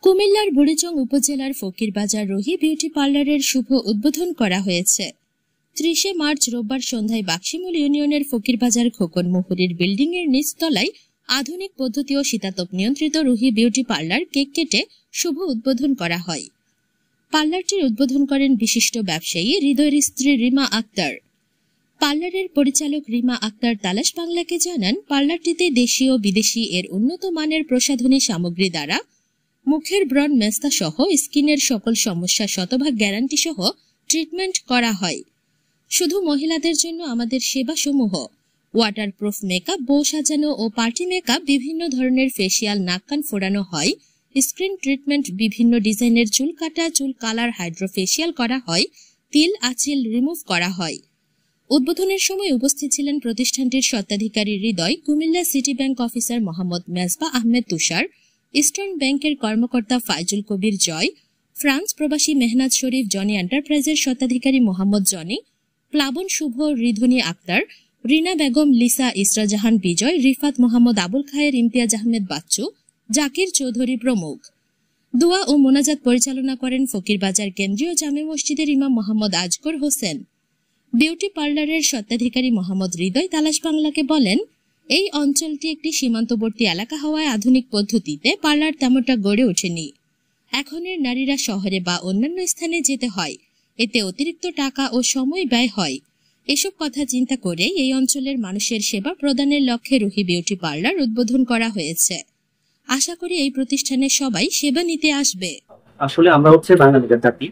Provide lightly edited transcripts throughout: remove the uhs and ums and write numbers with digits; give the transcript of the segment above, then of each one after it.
কুমিল্লার বুড়িচং উপজেলার ফকিরবাজার রুহি বিউটি পার্লারের শুভ উদ্বোধন করা হয়েছে। 30 মার্চ রোববার সন্ধ্যায় বাক্সিমূল ইউনিয়নের ফকিরবাজার খোকন মুহুরীর বিল্ডিং এর নিচতলায় আধুনিক পদ্ধতি ও শীতাতপ নিয়ন্ত্রিত রুহি বিউটি পার্লার কেক কেটে শুভ উদ্বোধন করা হয়। পার্লারটির উদ্বোধন করেন বিশিষ্ট ব্যবসায়ী হৃদয়ের স্ত্রী রিমা আক্তার। পার্লারের পরিচালক রিমা আক্তার তালাশ বাংলাকে জানান, পার্লারটিতে দেশীয় ও বিদেশি এর উন্নত মানের প্রসাধনী সামগ্রী দ্বারা মুখের ব্রণ মেস্তা সহ স্কিনের সকল সমস্যা শতভাগ গ্যারান্টি সহ ট্রিটমেন্ট করা হয়। শুধু মহিলাদের জন্য আমাদের সেবাসমূহ ওয়াটারপ্রুফ মেকআপ, বউ সাজানো ও পার্টি মেকআপ, বিভিন্ন ধরনের ফেসিয়াল, নাক কান ফোড়ানো হয়, স্ক্রিন ট্রিটমেন্ট, বিভিন্ন ডিজাইনের চুল কাটা, চুল কালার, হাইড্রোফেসিয়াল করা হয়, তিল আঁচিল রিমুভ করা হয়। উদ্বোধনের সময় উপস্থিত ছিলেন প্রতিষ্ঠানটির স্বত্বাধিকারী Hriday, Comilla City Bank officer Mohammad Mezba Ahmed Tushar, Eastern ব্যাংকের কর্মকর্তা ফাইজুল কবির জয়, ফ্রান্স প্রবাসী মেহনাজ শরীফ, জনি এন্টারপ্রাইজের স্বত্বাধিকারী মোহাম্মদ জনি, প্লাবন শুভ, রিধনী আক্তার, রিনা বেগম, লিসা, ইসরা জাহান বিজয়, রিফাত মোহাম্মদ, আবুল খায়ের, ইমতিয়াজ আহমেদ বাচ্চু, জাকির চৌধুরী প্রমুখ। দোয়া ও মোনাজাত পরিচালনা করেন ফকিরবাজার কেন্দ্রীয় জামে মসজিদের ইমাম মোহাম্মদ আজগর হোসেন। বিউটি পার্লারের স্বত্বাধিকারী মোহাম্মদ হৃদয় তালাশ বাংলাকে বলেন, এই অঞ্চলটি একটি সীমান্তবর্তী এলাকা হওয়ায় আধুনিক পদ্ধতিতে পার্লার তেমনটা গড়ে ওঠেনি। এখনের নারীরা শহরে বা অন্যান্য স্থানে যেতে হয়, এতে অতিরিক্ত টাকা ও সময় ব্যয় হয়। এসব কথা চিন্তা করে এই অঞ্চলের মানুষের সেবা প্রদানের লক্ষ্যে রুহি বিউটি পার্লার উদ্বোধন করা হয়েছে। আশা করি এই প্রতিষ্ঠানে সবাই সেবা নিতে আসবে। আসলে আমরা হচ্ছে বাংলা মিডিয়াম চাকরি,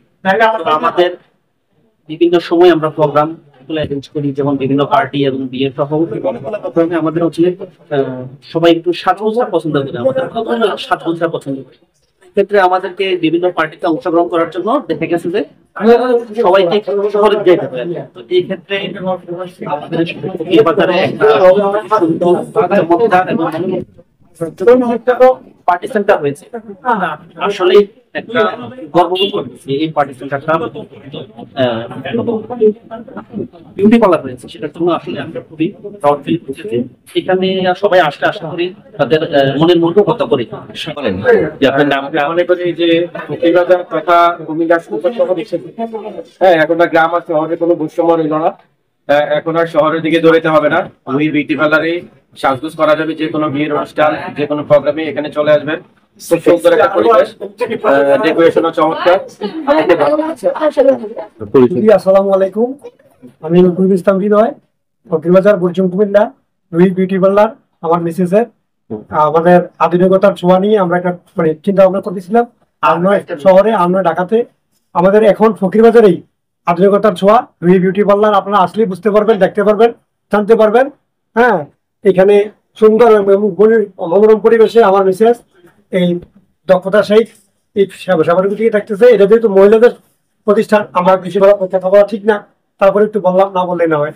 আমাদের বিভিন্ন সময় আমরা প্রোগ্রাম অ্যারেঞ্জ করি, যেমন বিভিন্ন পার্টি এবং বিয়ের সহ আমাদের হচ্ছে সবাই একটু সাজগোজরা পছন্দ করে, আমাদের সাজগোজরা পছন্দ করে। ক্ষেত্রে আমাদেরকে বিভিন্ন পার্টিতে অংশগ্রহণ করার জন্য দেখা গেছে যে সবাইকে শহরে যেতে হবে। তো এই ক্ষেত্রে আমাদের বাজারে পার্টি সেন্টার হয়েছে, আসলে একটা গর্ববোধ করতেছি এই পার্টি সেন্টারটা বিউটি পার্লার হয়েছে, সেটার জন্য আসলে আমরা খুবই প্রাউড ফিল করতেছি। এখানে সবাই আসলে আশা করি তাদের মনের মতো কথা করি। যে আপনার নামটা মনে করি যে ফকিরবাজার তথা কুমিল্লা শহর হিসেবে, হ্যাঁ, এখন আর গ্রাম আর শহরের কোনো বৈষম্য রইল না। এখন আর শহরের দিকে দৌড়াতে হবে না। ওই বিউটি পার্লারে সাজগোজ করা যাবে, যে কোনো বিয়ের অনুষ্ঠান, যে কোনো প্রোগ্রামে এখানে চলে আসবেন। খুব সুন্দর একটা পরিবেশ, ডেকোরেশনও চমৎকার। আসসালামু আলাইকুম, আমি নকুল ইসলাম হৃদয়, ফকিরবাজার বুড়িচং কুমিল্লা, রুহি বিউটি পার্লার আমার মিসেসের। আমাদের আধুনিকতার ছোঁয়া নিয়ে আমরা একটা চিন্তা ভাবনা করতেছিলাম। আমরা শহরে, আমরা ঢাকাতে, আমাদের এখন ফকিরবাজারেই আধুনিকতার ছোঁয়া রুহি বিউটি পার্লার। আপনারা আসলেই বুঝতে পারবেন, দেখতে পারবেন, জানতে পারবেন। হ্যাঁ, এখানে সুন্দর এবং মনোরম পরিবেশে আমার মিসেস এই দক্ষতা সহিত এই সেবাগুলো দিয়ে থাকতেছে। এটা যেহেতু মহিলাদের প্রতিষ্ঠান, আমরা বেশি কথা বলা ঠিক না, তারপরে একটু বললাম, না বললে না হয়।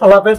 আল্লাহ হাফেজ।